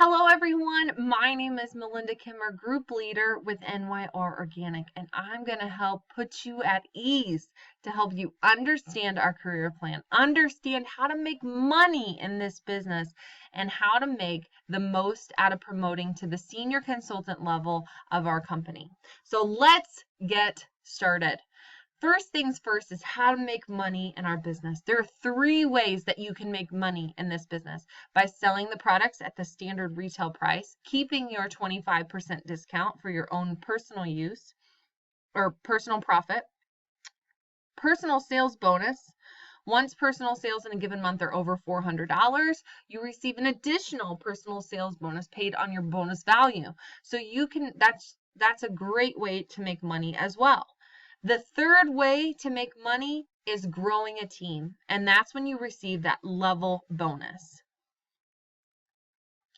Hello, everyone. My name is Melinda Kimmer, Group Leader with NYR Organic, and I'm going to help put you at ease to help you understand our career plan, understand how to make money in this business, and how to make the most out of promoting to the senior consultant level of our company. So let's get started. First things first is how to make money in our business. There are 3 ways that you can make money in this business: by selling the products at the standard retail price, keeping your 25% discount for your own personal use or personal profit, personal sales bonus. Once personal sales in a given month are over $400, you receive an additional personal sales bonus paid on your bonus value. So that's a great way to make money as well. The third way to make money is growing a team, and that's when you receive that level bonus.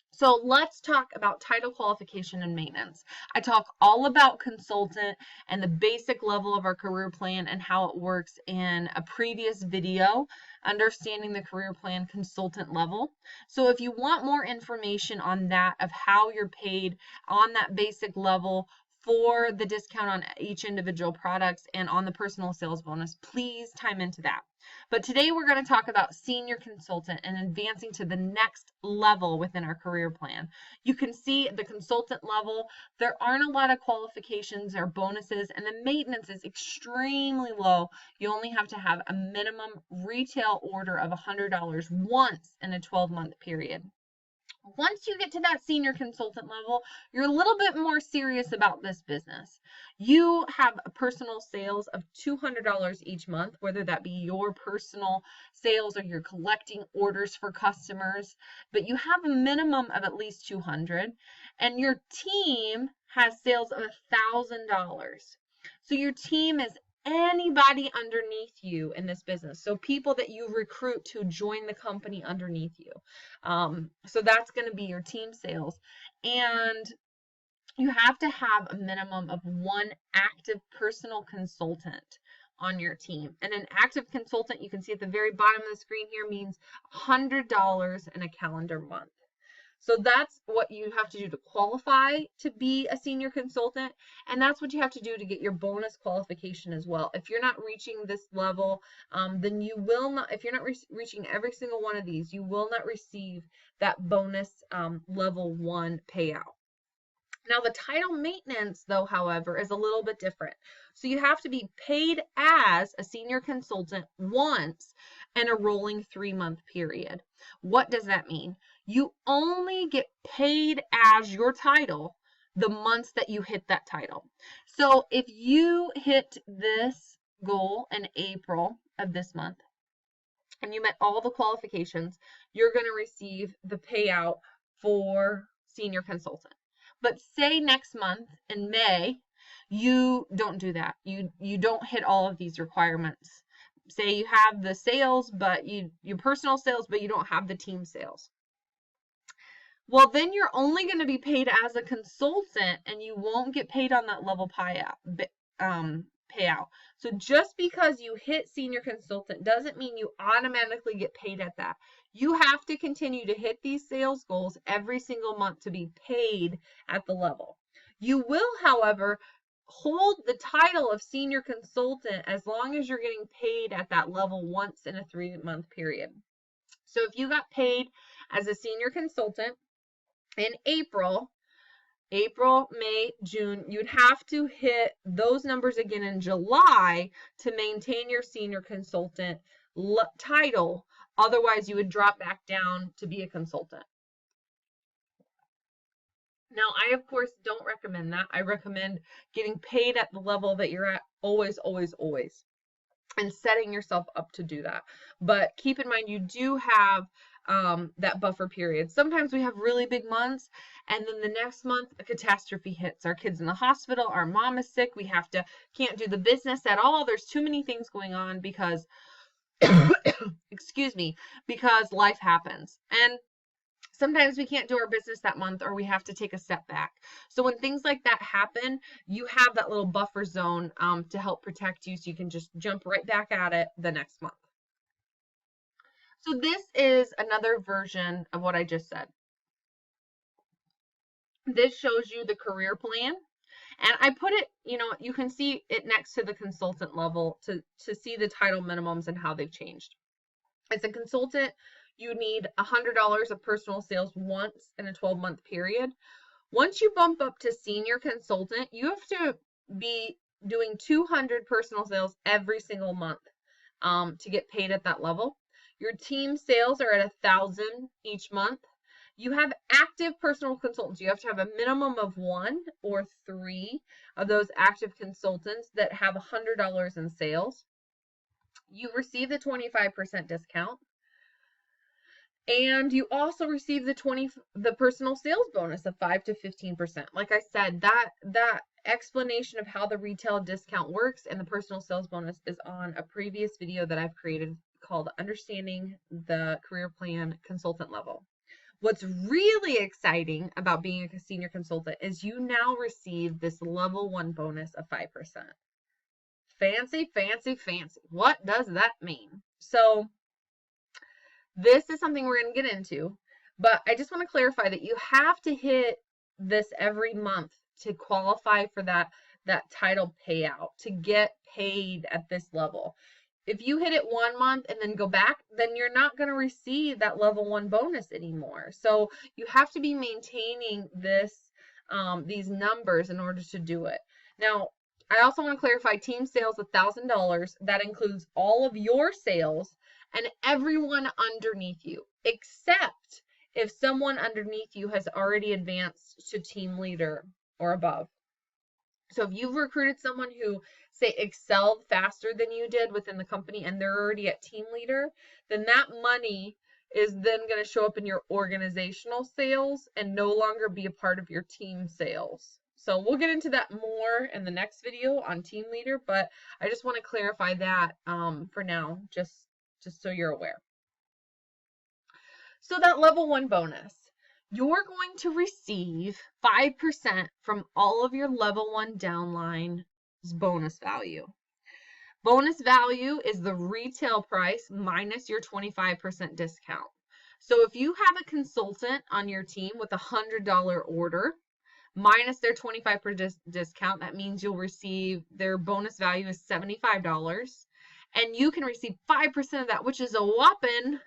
So let's talk about title, qualification, and maintenance. I talk all about consultant and the basic level of our career plan and how it works in a previous video, understanding the career plan consultant level. So if you want more information on that, of how you're paid on that basic level for the discount on each individual products and on the personal sales bonus, please time into that. But today we're going to talk about senior consultant and advancing to the next level within our career plan. You can see at the consultant level, there aren't a lot of qualifications or bonuses, and the maintenance is extremely low. You only have to have a minimum retail order of $100 once in a 12-month period. Once you get to that senior consultant level, you're a little bit more serious about this business. You have a personal sales of $200 each month, whether that be your personal sales or you're collecting orders for customers, but you have a minimum of at least $200, and your team has sales of $1,000. So your team is anybody underneath you in this business. So people that you recruit to join the company underneath you. So that's going to be your team sales. And you have to have a minimum of 1 active personal consultant on your team. And an active consultant, you can see at the very bottom of the screen here, means $100 in a calendar month. So that's what you have to do to qualify to be a senior consultant, and that's what you have to do to get your bonus qualification as well. If you're not reaching this level, then you will not, if you're not reaching every single one of these, you will not receive that bonus level 1 payout. Now, the title maintenance, though, however, is a little bit different. So you have to be paid as a senior consultant once in a rolling 3-month period. What does that mean? You only get paid as your title the months that you hit that title. So if you hit this goal in April of this month and you met all the qualifications, you're going to receive the payout for senior consultant. But say next month in May, you don't do that. You don't hit all of these requirements. Say you have the sales, but your personal sales, but you don't have the team sales. Well, then you're only going to be paid as a consultant, and you won't get paid on that level payout. So just because you hit senior consultant doesn't mean you automatically get paid at that. You have to continue to hit these sales goals every single month to be paid at the level. You will, however, hold the title of senior consultant as long as you're getting paid at that level once in a 3-month period. So if you got paid as a senior consultant in April, May, June, you'd have to hit those numbers again in July to maintain your senior consultant title. Otherwise, you would drop back down to be a consultant. Now, I, of course, don't recommend that. I recommend getting paid at the level that you're at always, always, always, and setting yourself up to do that. But keep in mind, you do have that buffer period. Sometimes we have really big months, and then the next month a catastrophe hits. Our kid's in the hospital, our mom is sick, we can't do the business at all. There's too many things going on because excuse me, because life happens. And sometimes we can't do our business that month, or we have to take a step back. So when things like that happen, you have that little buffer zone to help protect you, so you can just jump right back at it the next month. So this is another version of what I just said. This shows you the career plan. And I put it, you can see it next to the consultant level to see the title minimums and how they've changed. As a consultant, you need $100 of personal sales once in a 12-month period. Once you bump up to senior consultant, you have to be doing 200 personal sales every single month to get paid at that level. Your team sales are at 1,000 each month. You have active personal consultants. You have to have a minimum of 1 or 3 of those active consultants that have $100 in sales. You receive the 25% discount. And you also receive the personal sales bonus of 5 to 15%. Like I said, that explanation of how the retail discount works and the personal sales bonus is on a previous video that I've created called Understanding the Career Plan Consultant Level. What's really exciting about being a senior consultant is you now receive this level 1 bonus of 5%. Fancy, fancy, fancy. What does that mean? So this is something we're going to get into, but I just want to clarify that you have to hit this every month to qualify for that title payout, to get paid at this level. If you hit it 1 month and then go back, then you're not going to receive that level 1 bonus anymore. So you have to be maintaining these numbers in order to do it. Now, I also want to clarify team sales $1,000. That includes all of your sales and everyone underneath you, except if someone underneath you has already advanced to team leader or above. So if you've recruited someone who, say, excelled faster than you did within the company and they're already at team leader, then that money is then going to show up in your organizational sales and no longer be a part of your team sales. So we'll get into that more in the next video on team leader, but I just want to clarify that for now, just so you're aware. So that level 1 bonus, you're going to receive 5% from all of your level 1 downline's bonus value. Bonus value is the retail price minus your 25% discount. So if you have a consultant on your team with a $100 order, minus their 25% discount, that means you'll receive their bonus value is $75. And you can receive 5% of that, which is a whopping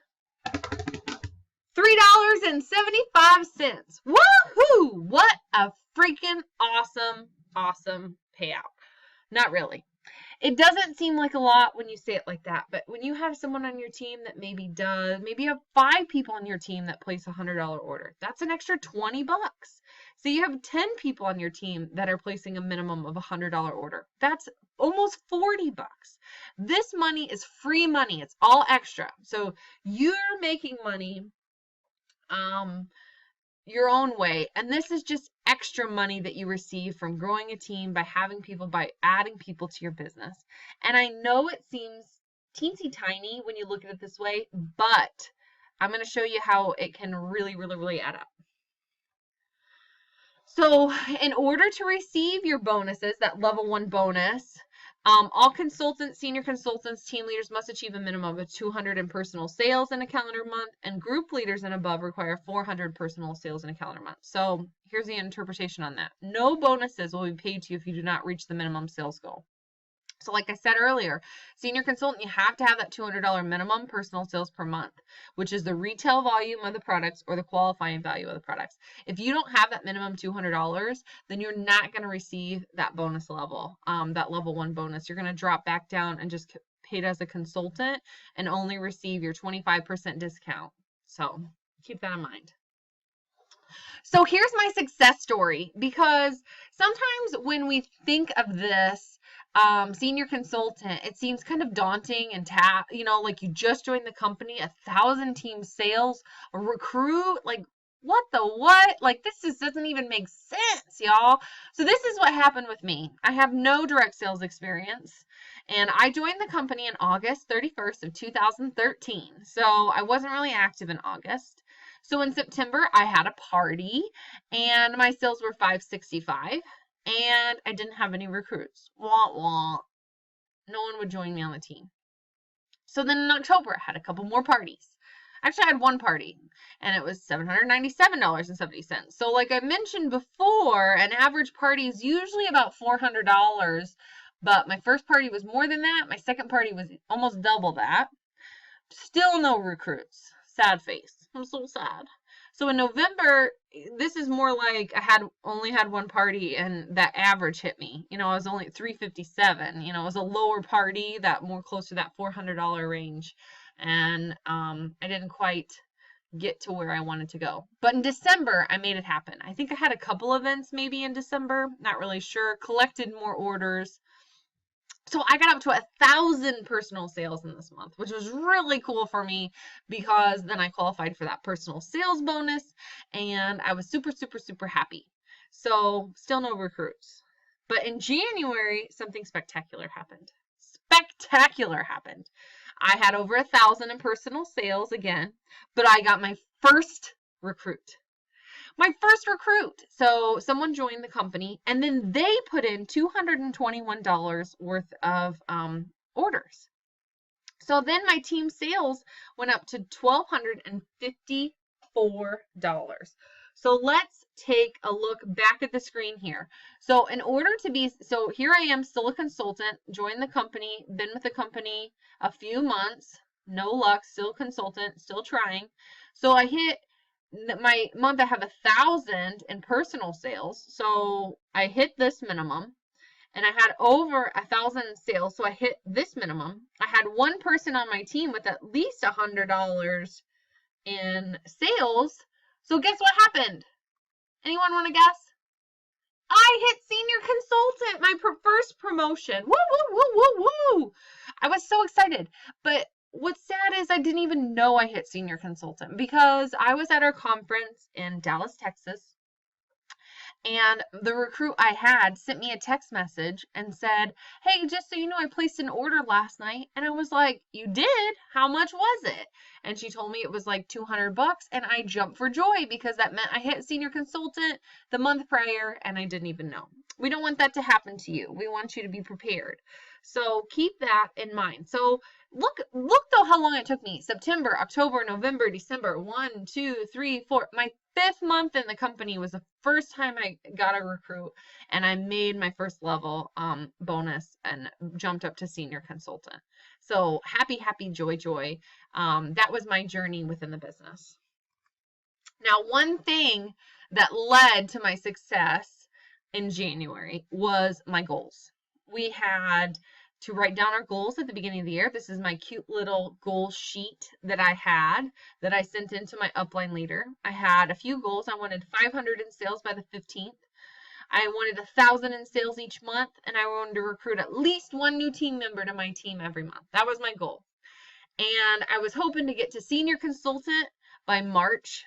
$3.75. Woohoo! What a freaking awesome payout. Not really. It doesn't seem like a lot when you say it like that, but when you have someone on your team that maybe you have 5 people on your team that place a $100 order, that's an extra $20. So you have 10 people on your team that are placing a minimum of a $100 order. That's almost $40. This money is free money. It's all extra. So you're making money your own way, and this is just extra money that you receive from growing a team by adding people to your business. And I know it seems teensy tiny when you look at it this way, but I'm going to show you how it can really add up. So in order to receive your bonuses, that level 1 bonus, all consultants, senior consultants, team leaders must achieve a minimum of 200 in personal sales in a calendar month, and group leaders and above require 400 personal sales in a calendar month. So here's the interpretation on that. No bonuses will be paid to you if you do not reach the minimum sales goal. So like I said earlier, senior consultant, you have to have that $200 minimum personal sales per month, which is the retail volume of the products or the qualifying value of the products. If you don't have that minimum $200, then you're not going to receive that bonus level, that level 1 bonus. You're going to drop back down and just paid as a consultant and only receive your 25% discount. So keep that in mind. So here's my success story, because sometimes when we think of this, senior consultant, it seems kind of daunting and like you just joined the company, 1,000 team sales, a recruit, like what? Like this doesn't even make sense, y'all. So this is what happened with me. I have no direct sales experience, and I joined the company in August 31st of 2013. So I wasn't really active in August. So in September, I had a party and my sales were 565. And I didn't have any recruits. Wah, wah. No one would join me on the team. So then in October, I had a couple more parties. Actually, I had one party, and it was $797.70. So like I mentioned before, an average party is usually about $400, but my first party was more than that. My second party was almost double that. Still no recruits. Sad face. I'm so sad. So in November, this is more like I only had one party and that average hit me. I was only at 357. It was a lower party, that more close to that $400 range. And I didn't quite get to where I wanted to go. But in December, I made it happen. I think I had a couple events maybe in December, not really sure. Collected more orders. So I got up to 1,000 personal sales in this month, which was really cool for me because then I qualified for that personal sales bonus and I was super, super, super happy. So still no recruits. But in January, something spectacular happened. Spectacular happened. I had over 1,000 in personal sales again, but I got my first recruit. My first recruit. So someone joined the company and then they put in $221 worth of orders. So then my team sales went up to $1,254. So let's take a look back at the screen here. So in order to be, so here I am, still a consultant, joined the company, been with the company a few months, no luck, still consultant, still trying. So I hit my month, I have 1,000 in personal sales. So I hit this minimum and I had over 1,000 in sales. So I hit this minimum. I had one person on my team with at least $100 in sales. So guess what happened? Anyone want to guess? I hit senior consultant, my first promotion. Woo, woo, woo, woo, woo. I was so excited. But what's sad is I didn't even know I hit senior consultant because I was at our conference in Dallas, Texas, and the recruit I had sent me a text message and said, hey, just so you know, I placed an order last night. And I was like, you did? How much was it? And she told me it was like $200, and I jumped for joy because that meant I hit senior consultant the month prior and I didn't even know. We don't want that to happen to you. We want you to be prepared. So keep that in mind. So look though how long it took me. September, October, November, December, 1, 2, 3, 4. My 5th month in the company was the first time I got a recruit and I made my first level bonus and jumped up to senior consultant. So happy, happy, joy, joy. That was my journey within the business. Now, one thing that led to my success in January was my goals. We had to write down our goals at the beginning of the year. This is my cute little goal sheet that I had that I sent into my upline leader. I had a few goals. I wanted 500 in sales by the 15th. I wanted 1,000 in sales each month, and I wanted to recruit at least one new team member to my team every month. That was my goal. And I was hoping to get to senior consultant by March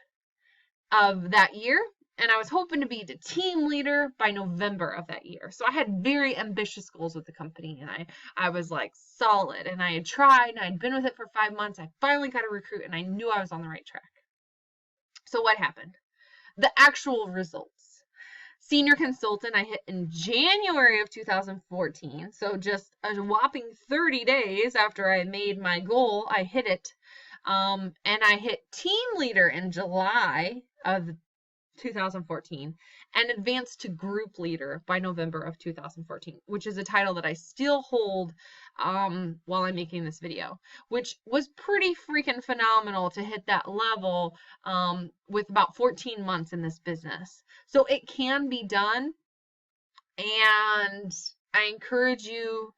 of that year. And I was hoping to be the team leader by November of that year. So I had very ambitious goals with the company, and I was like solid, and I had tried, and I'd been with it for 5 months. I finally got a recruit, and I knew I was on the right track. So what happened? The actual results. Senior consultant I hit in January of 2014. So just a whopping 30 days after I made my goal, I hit it. And I hit team leader in July of 2014 and advanced to group leader by November of 2014, which is a title that I still hold while I'm making this video, which was pretty freaking phenomenal to hit that level with about 14 months in this business. So it can be done, and I encourage you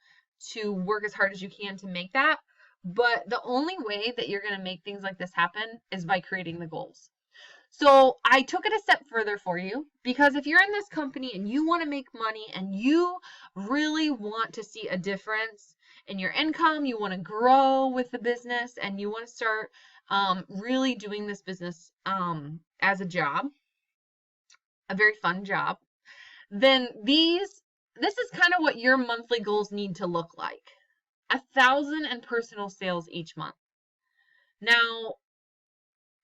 to work as hard as you can to make that. But the only way that you're going to make things like this happen is by creating the goals. So I took it a step further for you, because if you're in this company and you want to make money and you really want to see a difference in your income, you want to grow with the business, and you want to start really doing this business as a job, a very fun job, then this is kind of what your monthly goals need to look like. 1,000 in personal sales each month. Now,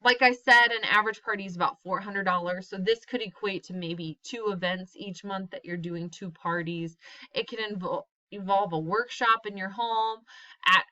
like I said, an average party is about $400. So this could equate to maybe 2 events each month that you're doing, 2 parties. It can involve a workshop in your home, at,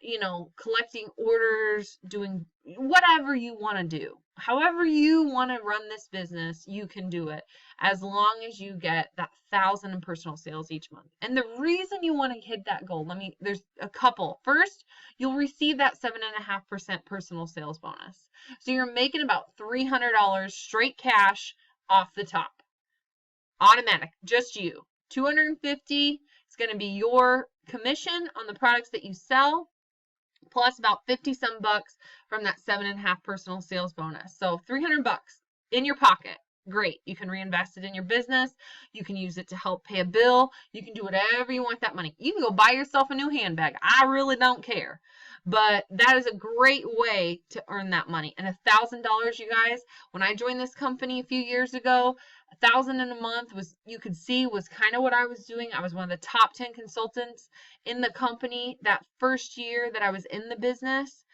collecting orders, doing whatever you want to do. However you want to run this business, you can do it as long as you get that 1,000 in personal sales each month. And the reason you want to hit that goal, there's a couple. First, you'll receive that 7.5% personal sales bonus. So you're making about $300 straight cash off the top. Automatic, just you. $250 is going to be your commission on the products that you sell, plus about 50 some bucks from that 7.5 personal sales bonus. So $300 in your pocket. Great. You can reinvest it in your business. You can use it to help pay a bill. You can do whatever you want with that money. You can go buy yourself a new handbag. I really don't care. But that is a great way to earn that money. And $1,000, you guys, when I joined this company a few years ago, $1,000 in a month was kind of what I was doing. I was one of the top 10 consultants in the company that first year that I was in the business.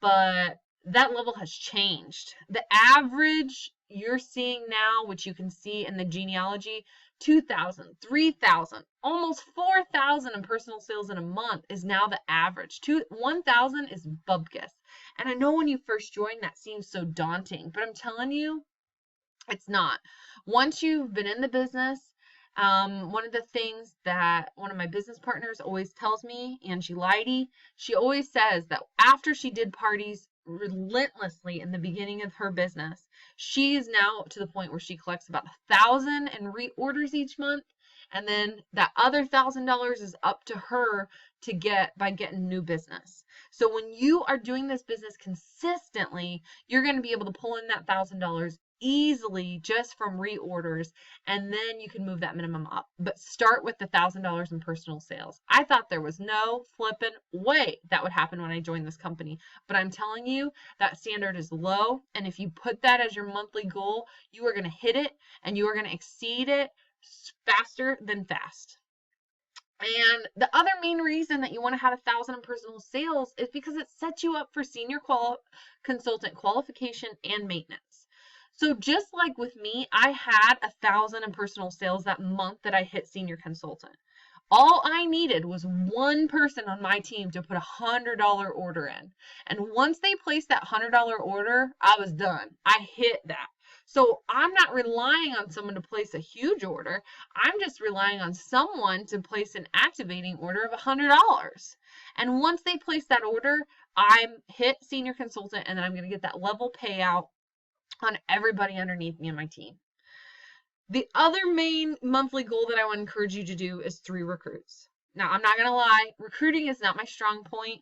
But that level has changed. The average you're seeing now, which you can see in the genealogy, 2,000, 3,000, almost 4,000 in personal sales in a month is now the average. 1,000 is bupkis. And I know when you first join that seems so daunting, but I'm telling you, it's not. Once you've been in the business, one of the things that one of my business partners always tells me, Angie Leidy, she always says that after she did parties relentlessly in the beginning of her business, she is now to the point where she collects about 1,000 in reorders each month, and then that other $1,000 is up to her to get by getting new business. So when you are doing this business consistently, you're going to be able to pull in that $1,000 easily just from reorders, and then you can move that minimum up. But start with the $1,000 in personal sales. I thought there was no flipping way that would happen when I joined this company, but I'm telling you that standard is low, and if you put that as your monthly goal, you are going to hit it and you are going to exceed it faster than fast. And the other main reason that you want to have 1,000 in personal sales is because it sets you up for senior consultant qualification and maintenance. So just like with me, I had 1,000 in personal sales that month that I hit senior consultant. All I needed was one person on my team to put a $100 order in. And once they placed that $100 order, I was done. I hit that. So I'm not relying on someone to place a huge order. I'm just relying on someone to place an activating order of $100. And once they place that order, I'm hit senior consultant, and then I'm going to get that level payout on everybody underneath me and my team. The other main monthly goal that I want to encourage you to do is 3 recruits. Now, I'm not going to lie, recruiting is not my strong point.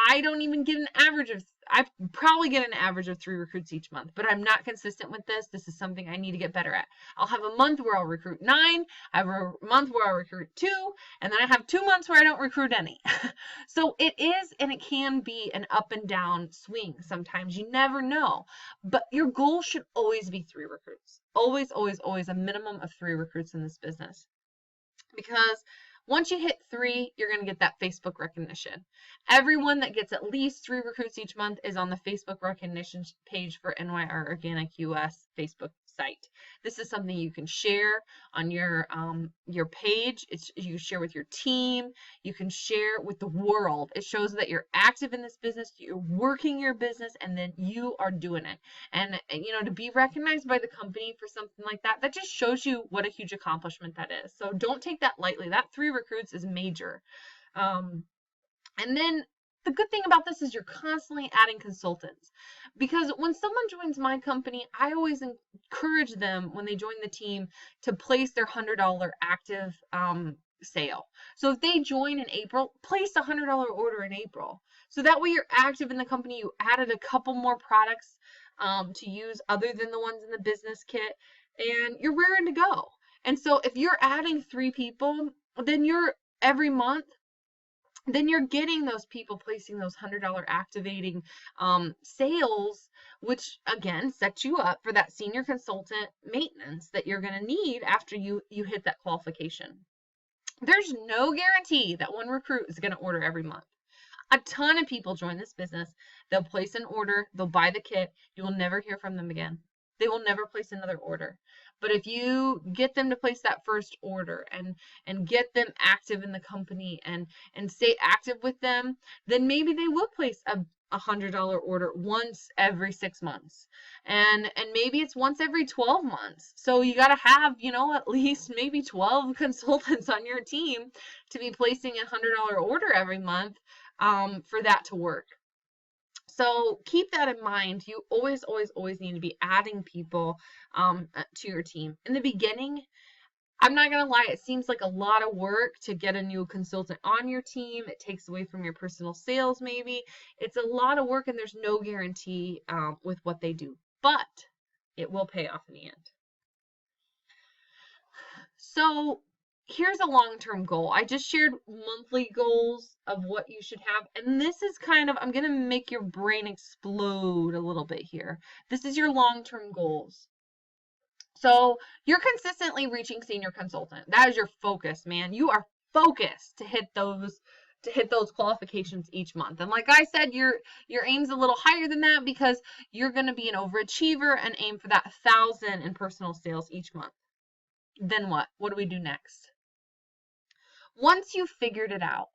I don't even get an average of, I probably get an average of 3 recruits each month, but I'm not consistent with this. This is something I need to get better at. I'll have a month where I'll recruit 9, I have a month where I'll recruit 2, and then I have 2 months where I don't recruit any. So it is, and it can be an up and down swing. Sometimes you never know, but your goal should always be 3 recruits. Always, always, always a minimum of 3 recruits in this business. Because once you hit 3, you're going to get that Facebook recognition. Everyone that gets at least 3 recruits each month is on the Facebook recognition page for NYR Organic US Facebook site. This is something you can share on your page. You can share with your team. You can share with the world. It shows that you're active in this business, you're working your business, and then you are doing it. And to be recognized by the company for something like that, that just shows you what a huge accomplishment that is. So don't take that lightly. That 3 recruits is major. And then the good thing about this is you're constantly adding consultants, because when someone joins my company, I always encourage them when they join the team to place their $100 active sale. So if they join in April, place a $100 order in April. So that way you're active in the company. You added a couple more products to use other than the ones in the business kit, and you're raring to go. And so if you're adding 3 people, then you're every month, then you're getting those people placing those $100 activating sales, which again sets you up for that senior consultant maintenance that you're going to need after you hit that qualification. There's no guarantee that one recruit is going to order every month. A ton of people join this business. They'll place an order, they'll buy the kit, you will never hear from them again. they will never place another order. But if you get them to place that first order and get them active in the company and stay active with them, then maybe they will place a $100 order once every 6 months. And maybe it's once every 12 months. So you got to have, at least maybe 12 consultants on your team to be placing a $100 order every month for that to work. So keep that in mind. You always, always, always need to be adding people to your team. In the beginning, I'm not going to lie, it seems like a lot of work to get a new consultant on your team. It takes away from your personal sales maybe. It's a lot of work and there's no guarantee with what they do, but it will pay off in the end. So here's a long-term goal. I just shared monthly goals of what you should have. And this is kind of, I'm going to make your brain explode a little bit here. This is your long-term goals. So you're consistently reaching senior consultant. That is your focus, man. You are focused to hit those qualifications each month. And like I said, your aim's a little higher than that because you're going to be an overachiever and aim for that 1,000 in personal sales each month. Then what? What do we do next? Once you've figured it out,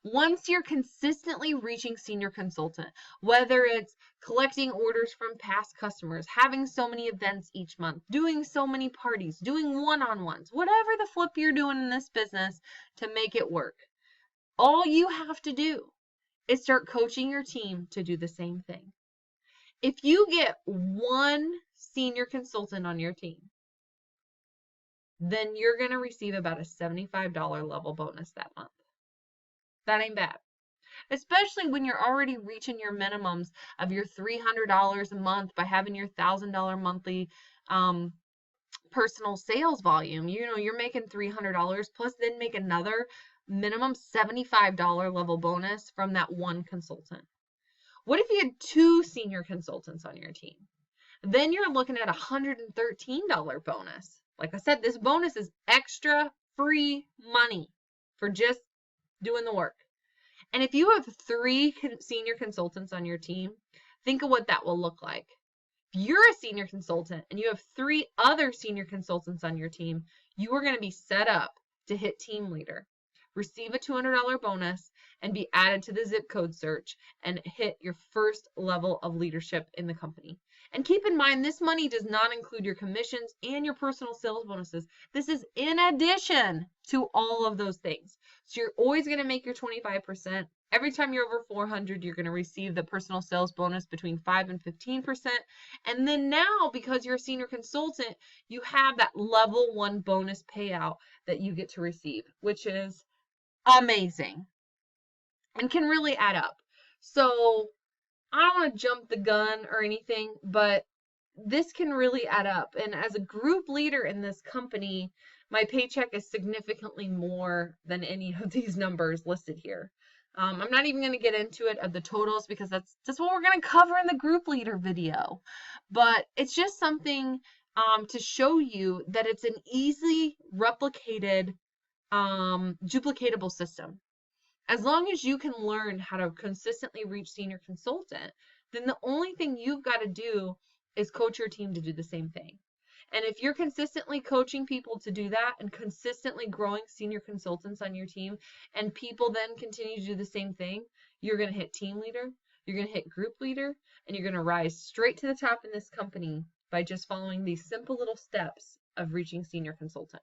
once you're consistently reaching senior consultant, whether it's collecting orders from past customers, having so many events each month, doing so many parties, doing one-on-ones, whatever the flip you're doing in this business to make it work, all you have to do is start coaching your team to do the same thing. If you get one senior consultant on your team, then you're going to receive about a $75 level bonus that month. That ain't bad. Especially when you're already reaching your minimums of your $300 a month by having your $1,000 monthly personal sales volume. You're making $300 plus then make another minimum $75 level bonus from that one consultant. What if you had 2 senior consultants on your team? Then you're looking at a $113 bonus. Like I said, this bonus is extra free money for just doing the work. And if you have 3 senior consultants on your team, think of what that will look like. If you're a senior consultant and you have 3 other senior consultants on your team, you are going to be set up to hit team leader, receive a $200 bonus, and be added to the zip code search and hit your first level of leadership in the company. And keep in mind, this money does not include your commissions and your personal sales bonuses. This is in addition to all of those things. So you're always going to make your 25%. Every time you're over 400, you're going to receive the personal sales bonus between 5 and 15%. And then now, because you're a senior consultant, you have that level 1 bonus payout that you get to receive, which is amazing and can really add up. So I don't want to jump the gun or anything, but this can really add up. And as a group leader in this company, my paycheck is significantly more than any of these numbers listed here. I'm not even going to get into it of the totals because that's what we're going to cover in the group leader video. But it's just something to show you that it's an easily replicated, duplicatable system. As long as you can learn how to consistently reach senior consultant, then the only thing you've got to do is coach your team to do the same thing. And if you're consistently coaching people to do that and consistently growing senior consultants on your team, and people then continue to do the same thing, you're going to hit team leader, you're going to hit group leader, and you're going to rise straight to the top in this company by just following these simple little steps of reaching senior consultant.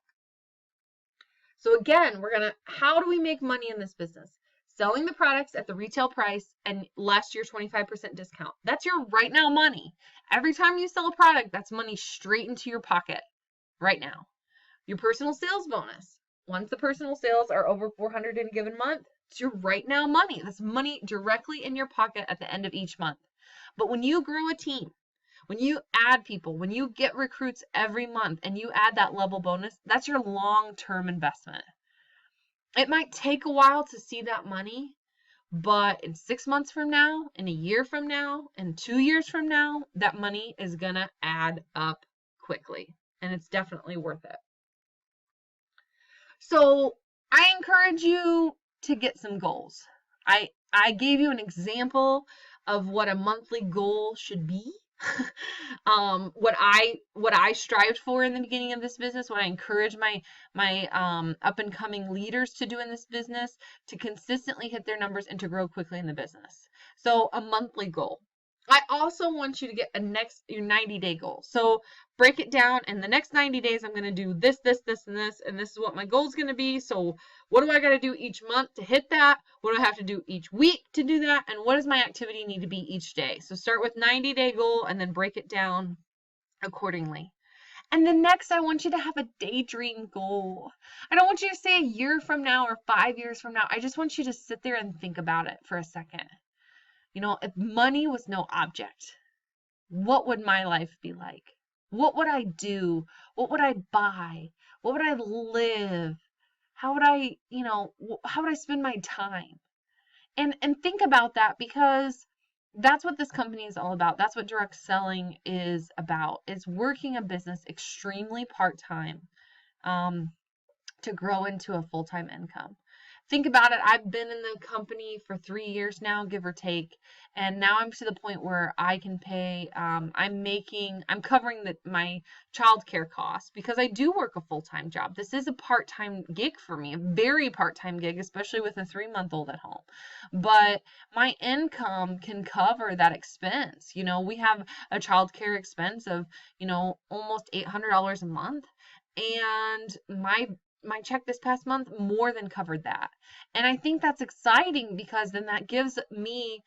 So again, how do we make money in this business? Selling the products at the retail price and less your 25% discount. That's your right now money. Every time you sell a product, that's money straight into your pocket right now. Your personal sales bonus. Once the personal sales are over 400 in a given month, it's your right now money. That's money directly in your pocket at the end of each month. But when you grow a team, when you add people, when you get recruits every month and you add that level bonus, that's your long-term investment. It might take a while to see that money, but in 6 months from now, in a year from now, in 2 years from now, that money is going to add up quickly, and it's definitely worth it. So I encourage you to get some goals. I gave you an example of what a monthly goal should be. What I strived for in the beginning of this business, what I encourage my up and coming leaders to do in this business, to consistently hit their numbers and to grow quickly in the business. So a monthly goal. I also want you to get your 90-day goal. So break it down. In the next 90 days, I'm going to do this, this, this, and this is what my goal is going to be. So what do I got to do each month to hit that? What do I have to do each week to do that? And what does my activity need to be each day? So start with 90-day goal and then break it down accordingly. And then next, I want you to have a daydream goal. I don't want you to say a year from now or 5 years from now. I just want you to sit there and think about it for a second. You know, if money was no object, what would my life be like? What would I do? What would I buy? What would I live? How would I, how would I spend my time? And think about that, because that's what this company is all about. That's what direct selling is about, is working a business extremely part-time to grow into a full-time income. Think about it. I've been in the company for 3 years now, give or take, and now I'm to the point where I can pay. I'm covering my childcare costs because I do work a full-time job. This is a part-time gig for me, a very part-time gig, especially with a 3-month-old at home. But my income can cover that expense. You know, we have a childcare expense of, almost $800 a month, and my check this past month more than covered that. And I think that's exciting, because then that gives me,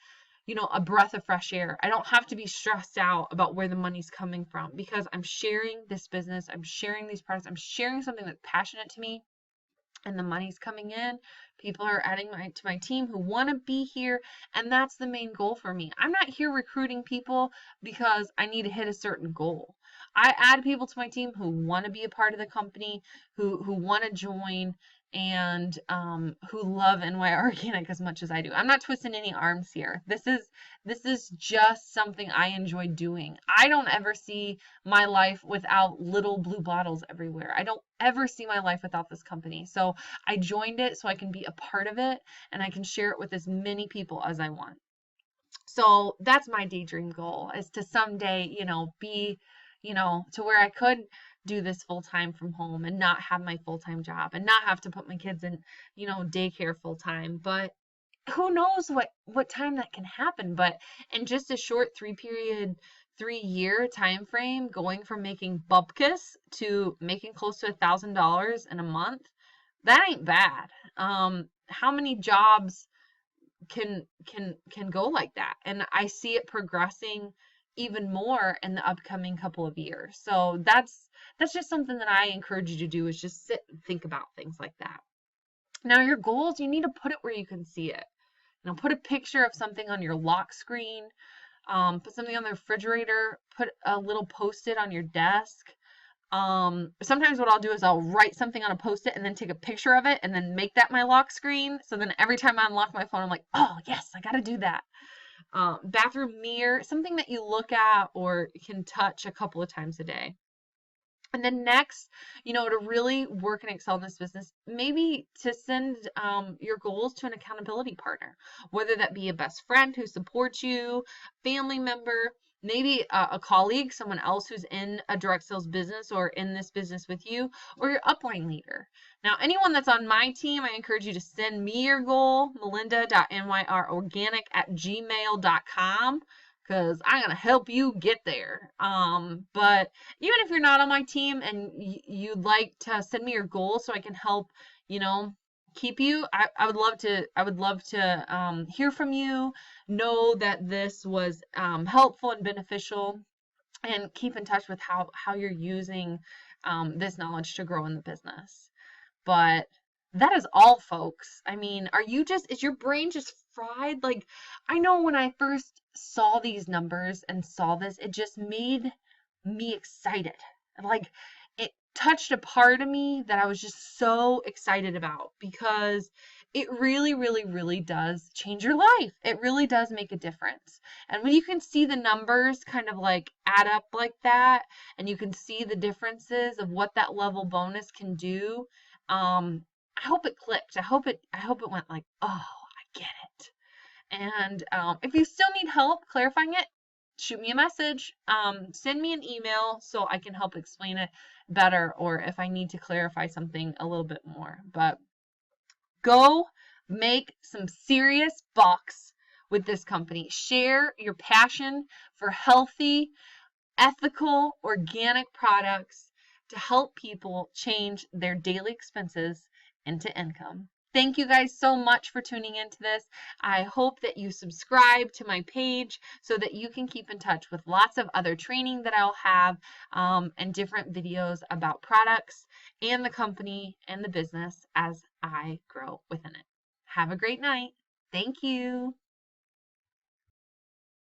a breath of fresh air. I don't have to be stressed out about where the money's coming from, because I'm sharing this business, I'm sharing these products, I'm sharing something that's passionate to me, and the money's coming in. People are adding to my team who want to be here, and that's the main goal for me. I'm not here recruiting people because I need to hit a certain goal. I add people to my team who want to be a part of the company, who want to join, and who love NYR Organic as much as I do. I'm not twisting any arms here. This is just something I enjoy doing. I don't ever see my life without little blue bottles everywhere. I don't ever see my life without this company. So I joined it so I can be a part of it, and I can share it with as many people as I want. So that's my daydream goal, is to someday, be, to where I could do this full time from home and not have my full-time job and not have to put my kids in, daycare full time. But who knows what time that can happen. But in just a short 3-year time frame, going from making bupkis to making close to $1,000 in a month, that ain't bad. How many jobs can go like that? And I see it progressing even more in the upcoming couple of years. So that's just something that I encourage you to do, is just sit and think about things like that. Now, your goals, you need to put it where you can see it. Put a picture of something on your lock screen, put something on the refrigerator, put a little post-it on your desk. Sometimes what I'll do is I'll write something on a post-it and then take a picture of it and then make that my lock screen. So then every time I unlock my phone, I'm like, oh yes, I gotta do that. Bathroom mirror, something that you look at or can touch a couple of times a day. And then next, to really work and excel in this business, maybe to send your goals to an accountability partner, whether that be a best friend who supports you, family member, maybe a colleague, someone else who's in a direct sales business or in this business with you, or your upline leader. Now, anyone that's on my team, I encourage you to send me your goal, melinda.nyrorganic@gmail.com, because I'm going to help you get there. But even if you're not on my team and you'd like to send me your goal so I can help, keep you, I would love to hear from you, know that this was helpful and beneficial, and keep in touch with how you're using this knowledge to grow in the business. But that is all, folks. I mean, is your brain just fried? Like, I know when I first saw these numbers and saw this, it just made me excited. Like, it touched a part of me that I was just so excited about, because it really, really, really does change your life. It really does make a difference. And when you can see the numbers kind of like add up like that, and you can see the differences of what that level bonus can do, I hope it clicked. I hope it went like, oh, I get it. And if you still need help clarifying it, shoot me a message, send me an email so I can help explain it better, or if I need to clarify something a little bit more. But go make some serious bucks with this company. Share your passion for healthy, ethical, organic products to help people change their daily expenses into income. Thank you guys so much for tuning into this. I hope that you subscribe to my page so that you can keep in touch with lots of other training that I'll have, and different videos about products and the company and the business as I grow within it. Have a great night. Thank you.